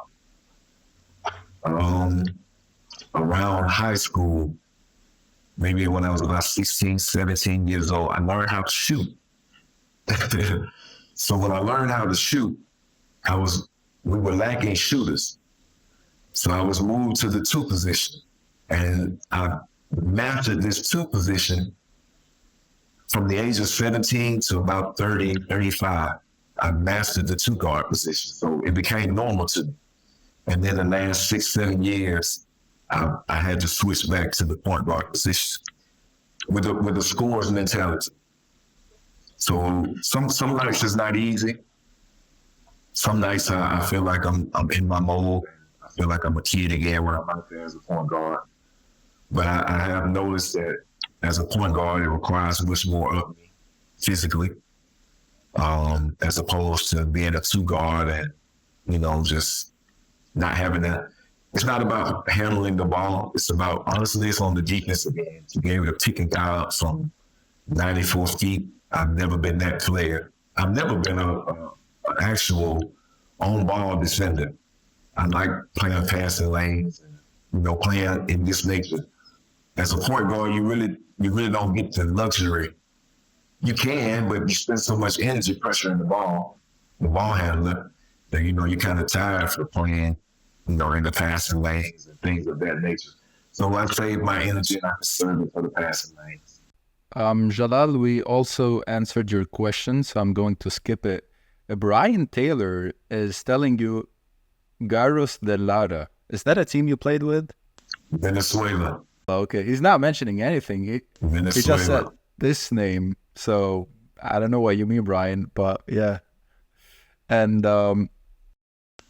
Around high school, maybe when I was about 16, 17 years old, I learned how to shoot. So when I learned how to shoot, we were lacking shooters. So I was moved to the 2 position, and I mastered this 2 position from the age of 17 to about 30, 35. I mastered the 2 guard position. So it became normal to me. And then the last 6, 7 years, I had to switch back to the point guard position with the scorer's mentality. So some nights it's not easy. Some nights I feel like I'm in my mode. I feel like I'm a kid again when I'm out there as a point guard. But I have noticed that as a point guard, it requires much more of me physically, as opposed to being a 2 guard and, just not having that. It's not about handling the ball. It's about, honestly, it's on the defensive end to be able to pick a guy up from 94 feet. I've never been that player. I've never been an actual on-ball defender. I like playing passing lanes and, playing in this nature. As a point guard, you really don't get the luxury. You can, but you spend so much energy pressuring the ball handler, that, you're kind of tired for playing, in the passing lanes and things of that nature. So I save my energy and I conserve it for the passing lanes. Jalal, we also answered your question, so I'm going to skip it. Brian Taylor is telling you Garros de Lara. Is that a team you played with? Venezuela. Okay, he's not mentioning anything. He just said this name, so I don't know what you mean, Brian, but yeah. And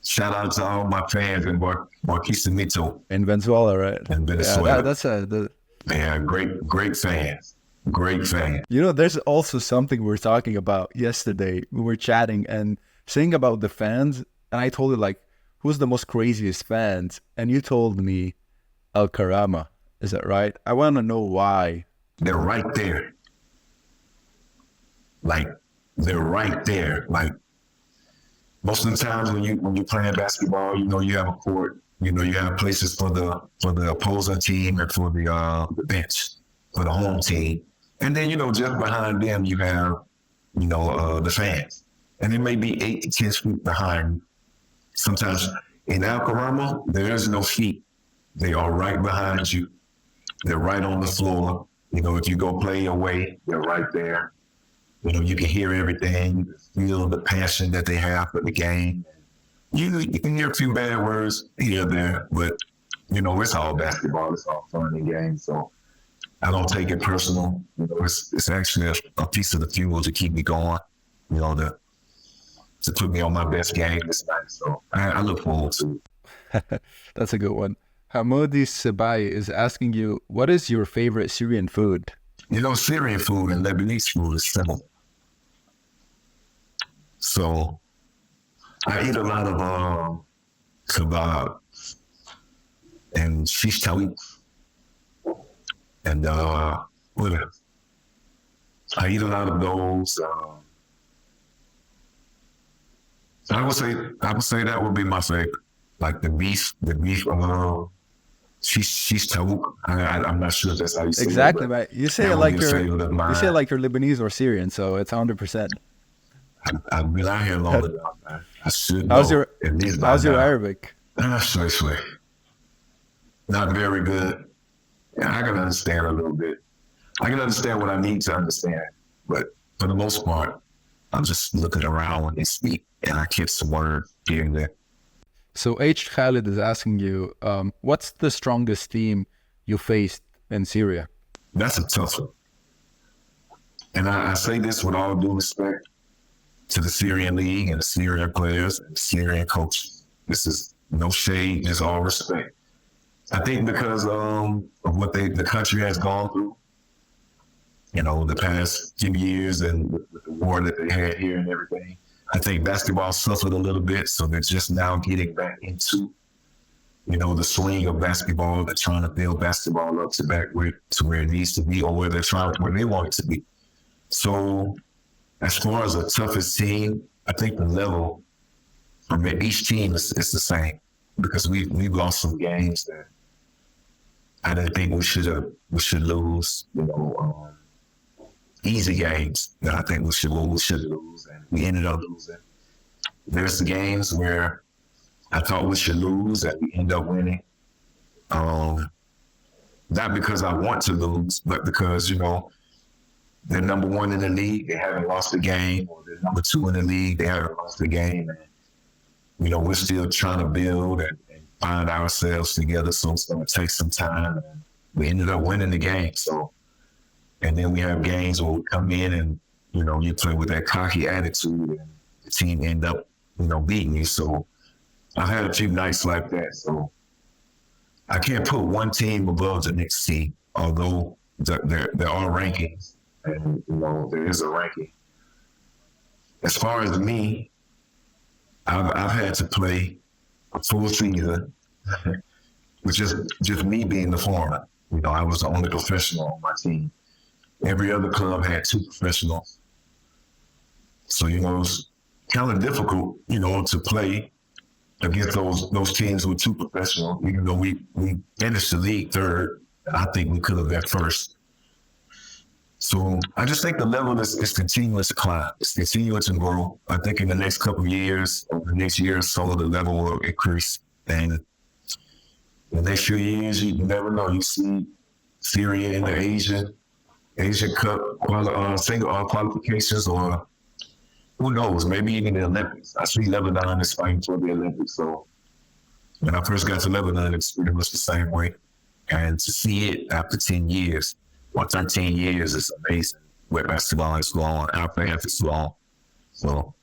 shout out to all my fans in Barquisimeto. In Venezuela, right? In Venezuela. Yeah, great fans. Great fan. There's also something we were talking about yesterday. We were chatting and saying about the fans, and I told you, who's the most craziest fans? And you told me Al Karama. Is that right? I want to know why. They're right there. They're right there. Most of the times when you're playing basketball, you have a court. You have places for the opposing team and for the bench, for the home team. And then, just behind them, you have, the fans. And it may be 8 to 10 feet behind. Sometimes in Al Karama, there is no feet. They are right behind you. They're right on the floor. If you go play your way, they're right there. You can hear everything. You can feel the passion that they have for the game. You can hear a few bad words here or there, but, it's all basketball. It's all fun and games. So I don't take it personal. It's actually a piece of the fuel to keep me going, to put me on my best game this night. So I look forward to it. That's a good one. Hamoudi Sebai is asking you, what is your favorite Syrian food? Syrian food and Lebanese food is similar. So I eat a lot of kebab and shish tawit. And what else? I eat a lot of those. I would say that would be my favorite. like the beef, she's tawouk. I'm not sure if that's how you say Exactly, it. right. You say it like you're Lebanese or Syrian, so it's 100%. I've been out here long enough, man. I should know. How's your Arabic? Straight. Not very good. Yeah, I can understand a little bit. I can understand what I need to understand, but for the most part, I'm just looking around when they speak, and I catch some words here and there. So H. Khalid is asking you, what's the strongest team you faced in Syria? That's a tough one. And I say this with all due respect to the Syrian league and the Syrian players and the Syrian coaches. This is no shade, just all respect. I think because of what the country has gone through, the past few years and with the war that they had here and everything, I think basketball suffered a little bit. So they're just now getting back into, the swing of basketball. They're trying to build basketball up to where it needs to be, or where they want it to be. So as far as the toughest team, I think the level from each team is the same, because we've lost some games that I didn't think we should lose. Easy games that I think we should lose, and we ended up losing. There's the games where I thought we should lose and we end up winning. Not because I want to lose, but because, they're number one in the league, they haven't lost a game, or they're number two in the league, they haven't lost a game. And, we're still trying to build and find ourselves together, so it's going to take some time. And we ended up winning the game. So, and then we have games where we come in and, you play with that cocky attitude and the team end up, beating you. So I've had a few nights like that. So I can't put one team above the next team, although there are rankings and, there is a ranking. As far as me, I've had to play a full season, which is just me being the foreigner. I was the only professional on my team. Every other club had two professionals. So, it was kind of difficult, to play against those teams with two professionals, even though we finished the league third. I think we could have been first. So I just think the level is continuous to climb. It's continuous to grow. I think in the next couple of years, or the next year or so, the level will increase. And in the next few years, you never know. You see Syria in the Asian Cup single qualifications, or who knows, maybe even the Olympics. I see Lebanon is fighting for the Olympics. So when I first got to Lebanon, it's pretty much the same way. And to see it after 10 years, 13 years is amazing where basketball is going, our path is long. So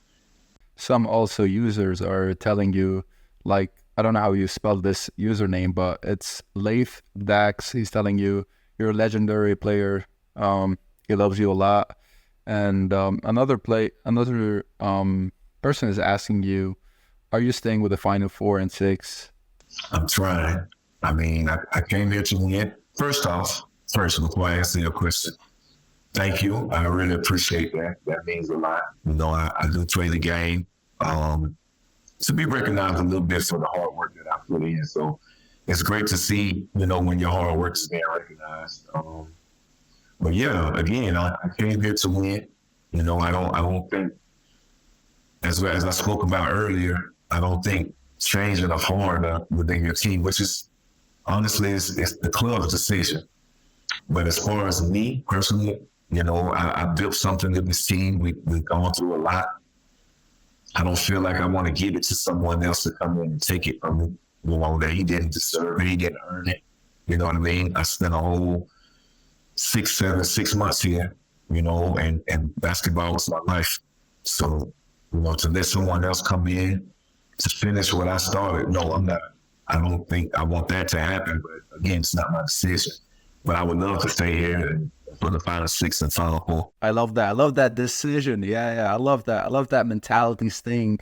some also users are telling you, like, I don't know how you spell this username, but it's Laith Dax. He's telling you you're a legendary player. He loves you a lot. And another person is asking you, are you staying with the Final 4 and 6? I'm trying. I mean, I came here to win. First, before I answer your question, thank you. I really appreciate that. That means a lot. I do play the game to be recognized a little bit for the hard work that I put in. So it's great to see, when your hard work is being recognized. But yeah, again, I came here to win. I don't think, as I spoke about earlier, I don't think changing a foreigner within your team, which is honestly, it's the club's decision. But as far as me personally, I built something with this team. We've gone through a lot. I don't feel like I want to give it to someone else to come in and take it from me. That he didn't deserve it, he didn't earn it. You know what I mean? I spent a whole 6 months here, and basketball was my life. So, to let someone else come in to finish what I started, no, I'm not. I don't think I want that to happen, but again, it's not my decision. But I would love to stay here and for the Final 6 and Final 4. I love that. I love that decision. Yeah. I love that. I love that mentality, staying,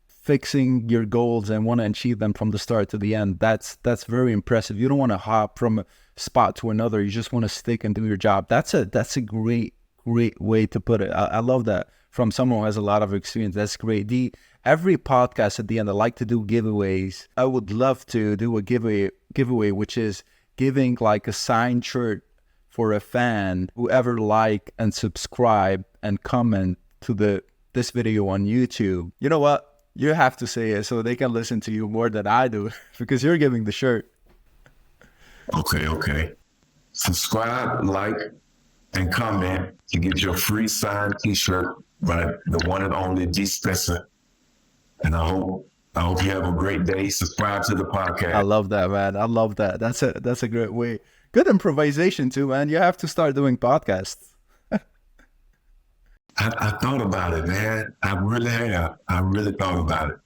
fixing your goals and want to achieve them from the start to the end. That's very impressive. You don't want to hop from a spot to another. You just want to stick and do your job. That's a great way to put it. I love that. from someone who has a lot of experience. That's great. Every podcast at the end, I like to do giveaways. I would love to do a giveaway, which is giving like a signed shirt for a fan, whoever like and subscribe and comment to this video on YouTube. You know what? You have to say it so they can listen to you more than I do because you're giving the shirt. Okay. Subscribe, like, and comment to get your free signed t-shirt by the one and only D. Spencer. And I hope you have a great day. Subscribe to the podcast. I love that, man. I love that. That's a great way. Good improvisation too, man. You have to start doing podcasts. I thought about it, man. I really have. I really thought about it.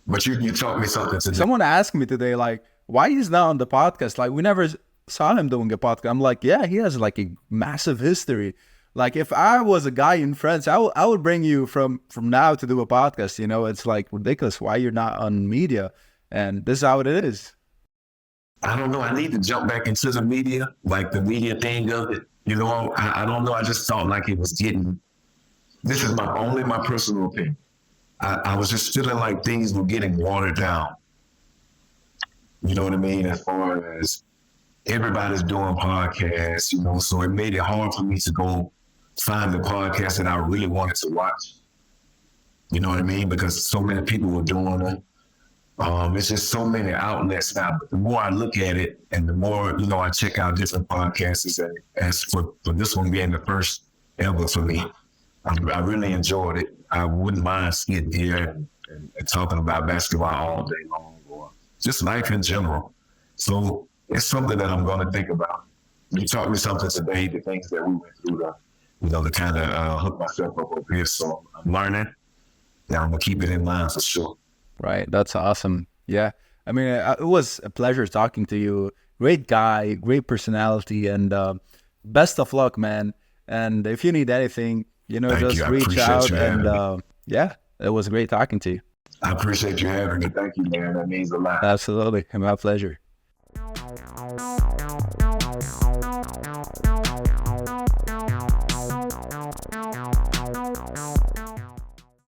But you taught me something today. Someone asked me today, like, why he's not on the podcast? Like, we never saw him doing a podcast. I'm like, yeah, he has like a massive history. Like, if I was a guy in France, I would bring you from now to do a podcast. You know, it's like ridiculous why you're not on media. And this is how it is. I don't know. I need to jump back into the media, like the media thing of it. You know, I don't know. I just thought like it was getting, this is my personal opinion. I was just feeling like things were getting watered down. You know what I mean? As far as everybody's doing podcasts, you know, so it made it hard for me to go find the podcast that I really wanted to watch. You know what I mean? Because so many people were doing it. It's just so many outlets now. But the more I look at it and the more, you know, I check out different podcasts, and as for this one being the first ever for me, I really enjoyed it. I wouldn't mind sitting here and talking about basketball all day long or just life in general. So it's something that I'm going to think about. You taught me something today, the things that we went through to kind of hook myself up over here. So I'm learning. Now I'm going to keep it in mind for sure. Right. That's awesome. Yeah. I mean, it was a pleasure talking to you. Great guy, great personality, and best of luck, man. And if you need anything, you know, just reach out. And yeah, it was great talking to you. I appreciate you having me. Thank you, man. That means a lot. Absolutely. My pleasure.